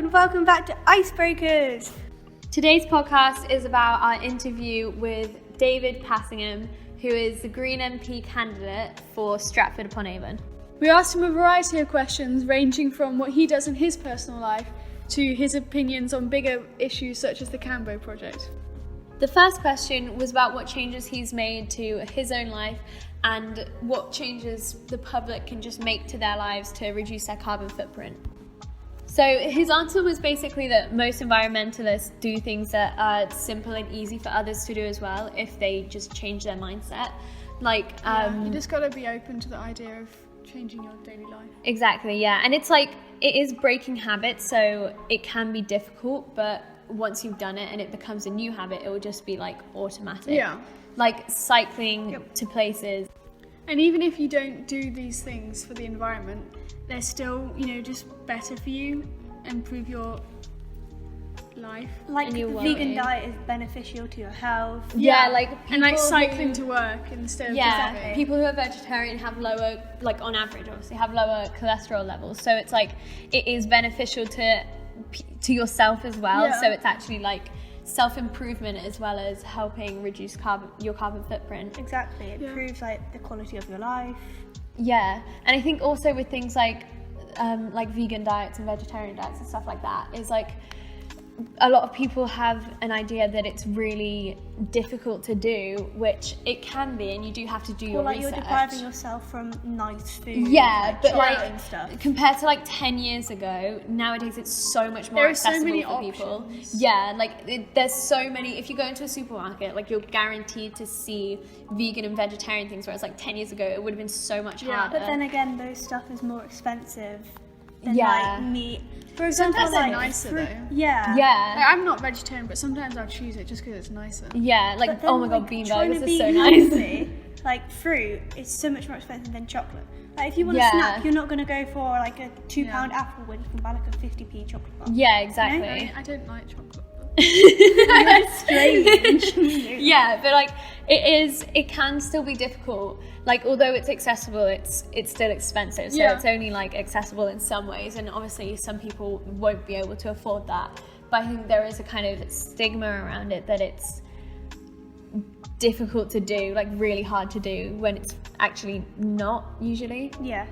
and welcome back to Icebreakers. Today's podcast is about our interview with David Passingham, who is the Green MP candidate for Stratford-upon-Avon. We asked him a variety of questions ranging from what he does in his personal life to his opinions on bigger issues such as the Cambo project. The first question was about what changes he's made to his own life and what changes the public can just make to their lives to reduce their carbon footprint. So his answer was basically that most environmentalists do things that are simple and easy for others to do as well if they just change their mindset. You just got to be open to the idea of changing your daily life. Exactly, yeah. And it's like, it is breaking habits, so it can be difficult, but once you've done it and it becomes a new habit, it will just be like automatic. Yeah. Like cycling to places. And even if you don't do these things for the environment, they're still, just better for you and improve your life. Like the your vegan diet is beneficial to your health. Yeah, like and like cycling to work instead of exactly. People who are vegetarian have lower, like on average, obviously, have lower cholesterol levels. So it's like it is beneficial to yourself as well. Yeah. So it's actually like self-improvement as well as helping reduce your carbon footprint. Exactly, it improves like the quality of your life. Yeah, and I think also with things like vegan diets and vegetarian diets and stuff like that is like a lot of people have an idea that it's really difficult to do, which it can be, and you do have to do your research. You're depriving yourself from nice food. Yeah, but and stuff. Compared to 10 years ago, nowadays it's so much more accessible for people. Yeah, there's so many. If you go into a supermarket, you're guaranteed to see vegan and vegetarian things, whereas 10 years ago it would have been so much harder. But then again, those stuff is more expensive than meat. For example, sometimes they're nicer though. Yeah. I'm not vegetarian, but sometimes I'll choose it just because it's nicer. Yeah, oh my god, bean burgers are so nice. Healthy, fruit is so much more expensive than chocolate. If you want a snack, you're not going to go for a £2 apple when you can buy a 50p chocolate bar. Yeah, exactly. I don't like chocolate. You're strange. Yeah, but it can still be difficult. Although it's accessible, it's still expensive. So it's only accessible in some ways, and obviously some people won't be able to afford that. But I think there is a kind of stigma around it that it's difficult to do, really hard to do, when it's actually not usually. Yeah.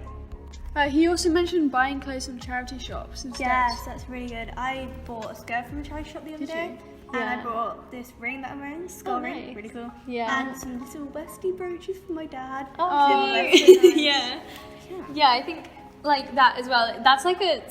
He also mentioned buying clothes from charity shops instead. Yes, that's really good. I bought a skirt from a charity shop the other day. And I bought this ring that I'm wearing, skull ring, nice. Really cool. Yeah. And some little Westie brooches for my dad. Oh, nice. Yeah, I think that as well. That's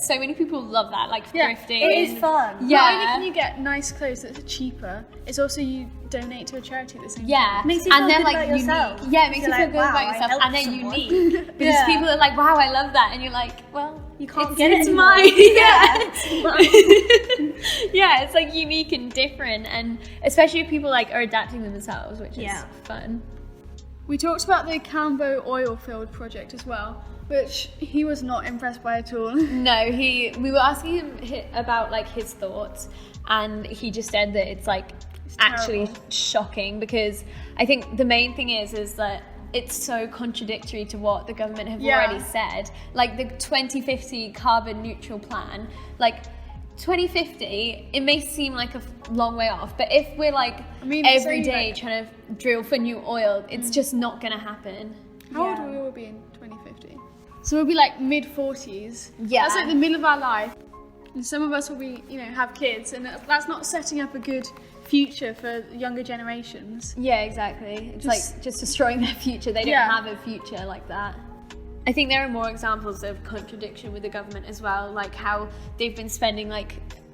so many people love that, thrifting. It is fun. Yeah. Not only can you get nice clothes that are cheaper, it's also you donate to a charity at the same time. Makes you feel good about yourself. Yeah, it makes you feel good about yourself, and then unique. Because people are like, wow, I love that, and you're like, well, you can't get it. It's mine. It's mine. Yeah, it's unique and different, and especially if people are adapting themselves, which is fun. We talked about the Cambo oil field project as well, which he was not impressed by at all. No, we were asking him about his thoughts, and he just said that it's actually shocking, because I think the main thing is that it's so contradictory to what the government have already said. The 2050 carbon neutral plan, 2050, it may seem like a long way off, but if we're every day trying to drill for new oil, it's just not going to happen. How old will we all be in 2050? So we'll be mid-40s. Yeah. That's the middle of our life. And some of us will be, have kids, and that's not setting up a good future for younger generations. Yeah, exactly. It's just destroying their future. They don't have a future like that. I think there are more examples of contradiction with the government as well, how they've been spending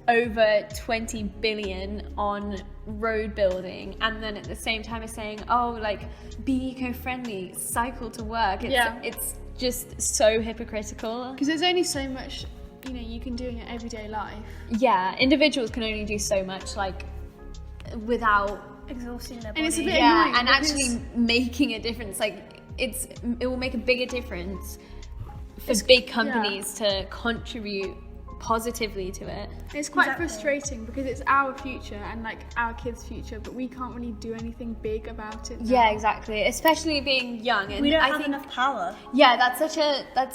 over 20 billion on road building, and then at the same time are saying, be eco-friendly, cycle to work. It's just so hypocritical. Because there's only so much, you can do in your everyday life. Yeah, individuals can only do so much, without exhausting their body. And it's a bit annoying and actually making a difference. It will make a bigger difference for big companies to contribute positively to it. It's quite frustrating because it's our future and like our kids' future, but we can't really do anything big about it now. Yeah, exactly. Especially being young, and we don't I have think enough power. Yeah, that's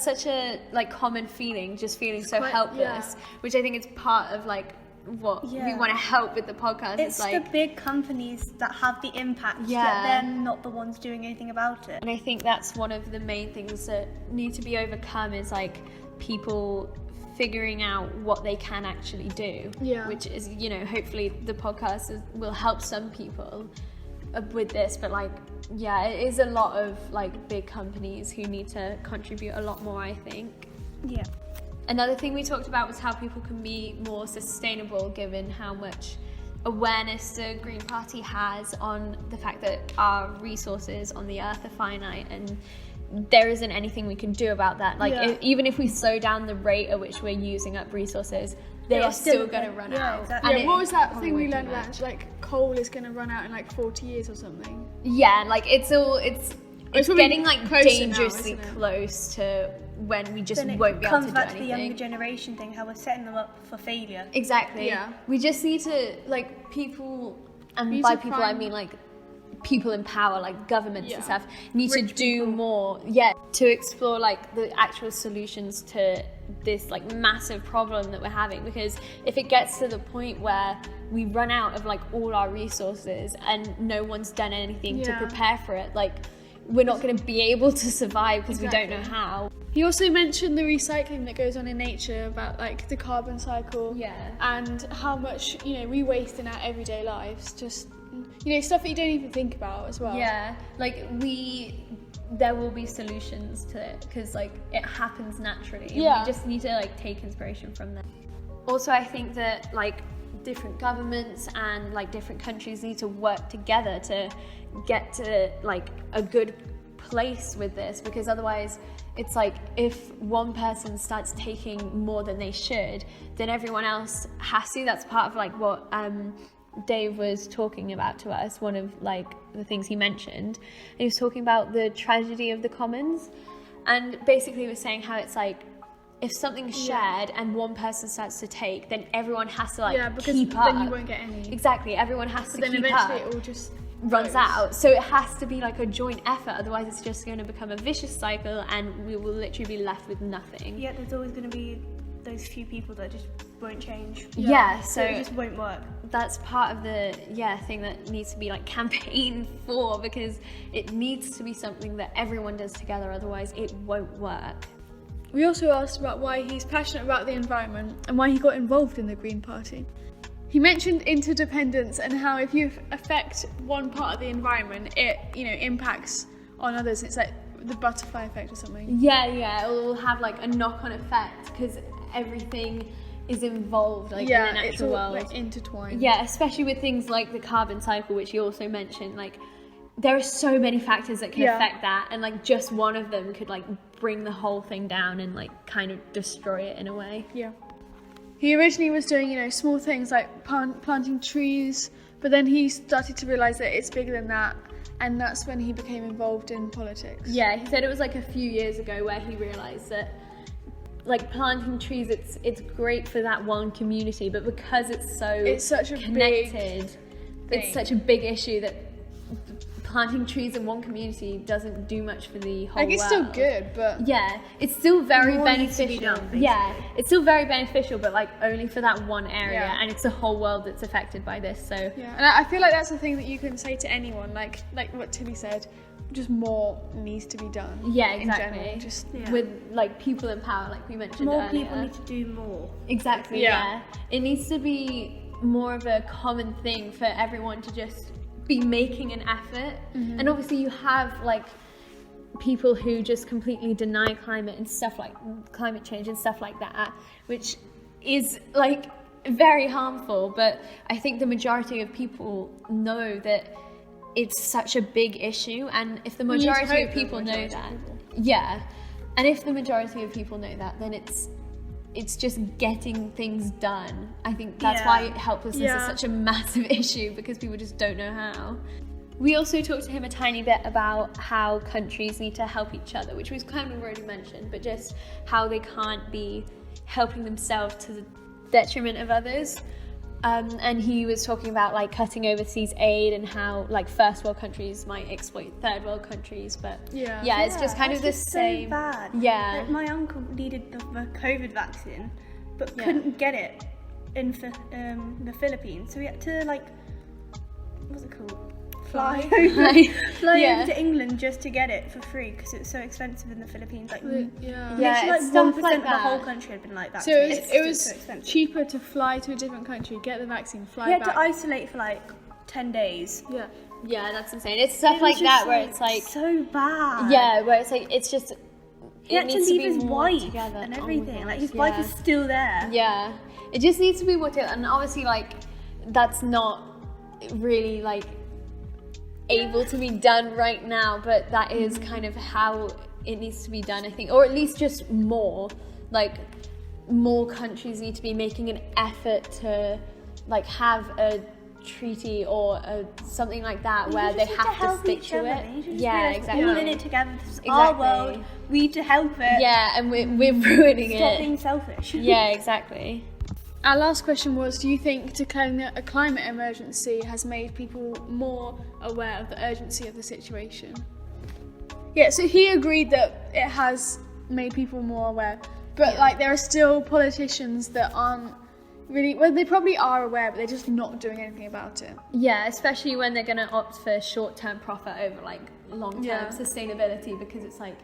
such a like common feeling, just feeling so helpless, which I think is part of like what we want to help with the podcast. It's like the big companies that have the impact, yet they're not the ones doing anything about it. And I think that's one of the main things that need to be overcome, is like people figuring out what they can actually do, which is, you know, hopefully the podcast will help some people with this, but like it is a lot of like big companies who need to contribute a lot more, I think. Another thing we talked about was how people can be more sustainable, given how much awareness the Green Party has on the fact that our resources on the earth are finite, and there isn't anything we can do about that. Like even if we slow down the rate at which we're using up resources, they are still going to run out. Exactly. And what was that thing we learned about? Like coal is going to run out in like 40 years or something. Yeah, like it's getting like dangerously now, close to when we just then won't be able to do anything. It comes back to the younger generation thing, how we're setting them up for failure. Exactly. Yeah. We just need to, like, people, and by people I mean like people in power, like governments and stuff, need to do more, to explore like the actual solutions to this like massive problem that we're having. Because if it gets to the point where we run out of like all our resources and no one's done anything to prepare for it, like we're not going to be able to survive because we don't know how. He also mentioned the recycling that goes on in nature, about like the carbon cycle, and how much, you know, we waste in our everyday lives, just, you know, stuff that you don't even think about as well. Like there will be solutions to it, because like it happens naturally, and we just need to like take inspiration from that. Also, I think that like different governments and like different countries need to work together to get to like a good place with this, because otherwise it's like if one person starts taking more than they should, then everyone else has to. That's part of like what Dave was talking about to us, one of like the things he mentioned. And he was talking about the tragedy of the commons, and basically he was saying how it's like if something's shared and one person starts to take, then everyone has to like keep up. Then you won't get any. Exactly, everyone has to keep up. Then eventually it all just runs out. So it has to be like a joint effort, otherwise it's just going to become a vicious cycle and we will literally be left with nothing. Yeah, there's always going to be those few people that just won't change. So it just won't work. That's part of the thing that needs to be like campaigned for, because it needs to be something that everyone does together, otherwise it won't work. We also asked about why he's passionate about the environment and why he got involved in the Green Party. He mentioned interdependence and how if you affect one part of the environment, it, you know, impacts on others. It's like the butterfly effect or something. It will have like a knock-on effect, because everything is involved like in the natural it's all, world. like, intertwined. Especially with things like the carbon cycle, which he also mentioned. Like there are so many factors that can affect that, and like just one of them could like bring the whole thing down and like kind of destroy it in a way. He originally was doing, you know, small things like planting trees, but then he started to realise that it's bigger than that, and that's when he became involved in politics. He said it was like a few years ago where he realised that like planting trees, it's great for that one community, but because it's such a connected, it's such a big issue that planting trees in one community doesn't do much for the whole world. Like it's still good, but it's still very beneficial. It's still very beneficial, but like only for that one area, and it's the whole world that's affected by this. So and I feel like that's the thing that you can say to anyone, like what Tilly said. Just more needs to be done. Exactly. In general. With like people in power, like we mentioned more earlier. People need to do more. Exactly. It needs to be more of a common thing for everyone to just be making an effort. And obviously you have like people who just completely deny climate and stuff, like climate change and stuff like that, which is like very harmful. But I think the majority of people know that it's such a big issue, and if the majority of people know that, and if the majority of people know that, then it's just getting things done. I think that's why helplessness is such a massive issue, because people just don't know how. We also talked to him a tiny bit about how countries need to help each other, which we've kind of already mentioned, but just how they can't be helping themselves to the detriment of others. And he was talking about like cutting overseas aid and how like first world countries might exploit third world countries, but it's just kind of the same. So bad. Yeah. Like, my uncle needed the COVID vaccine, but couldn't get it in the Philippines, so we had to like, what's it called? Fly over to England just to get it for free because it was so expensive in the Philippines. Like, literally like 1% of the whole country had been like that. So it was so cheaper to fly to a different country, get the vaccine, fly back. You had to isolate for like 10 days. Yeah, that's insane. It's stuff like that where it's like so bad. Yeah, where it's like it's just. He had to leave his wife and everything. Like his wife is still there. Yeah, it just needs to be more together, and obviously like that's not really like able to be done right now, but that is kind of how it needs to be done, I think, or at least just more countries need to be making an effort to like have a treaty or something like that where they have to stick to it. Exactly. All in it together. This is our world. We need to help it. Yeah, and we're ruining it. Stop being selfish. Yeah, exactly. Our last question was, do you think declaring a climate emergency has made people more aware of the urgency of the situation? Yeah, so he agreed that it has made people more aware, but like there are still politicians that aren't really, well, they probably are aware, but they're just not doing anything about it. Yeah, especially when they're going to opt for short-term profit over like long-term sustainability, because it's like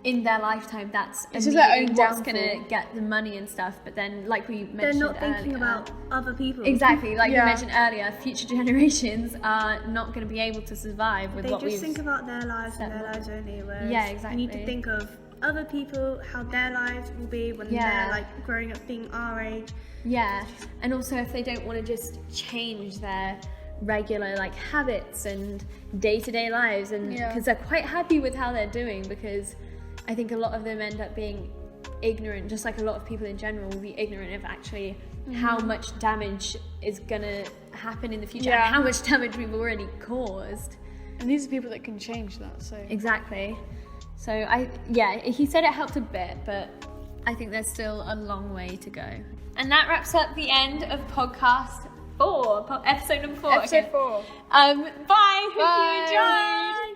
in their lifetime that's it's just their own what's going to get the money and stuff, but then like we mentioned they're not thinking earlier, about other people. Exactly, like we mentioned earlier, future generations are not going to be able to survive with what we've... They just think about their lives and their lives only, whereas exactly. you need to think of other people, how their lives will be when they're like growing up being our age. Yeah, and also if they don't want to just change their regular like habits and day-to-day lives, and because they're quite happy with how they're doing, because I think a lot of them end up being ignorant, just like a lot of people in general will be ignorant of actually how much damage is gonna happen in the future and how much damage we've already caused. And these are people that can change that, so... Exactly. So he said it helped a bit, but I think there's still a long way to go. And that wraps up the end of podcast 4, episode number 4. Episode 4. Bye. Hope you enjoyed.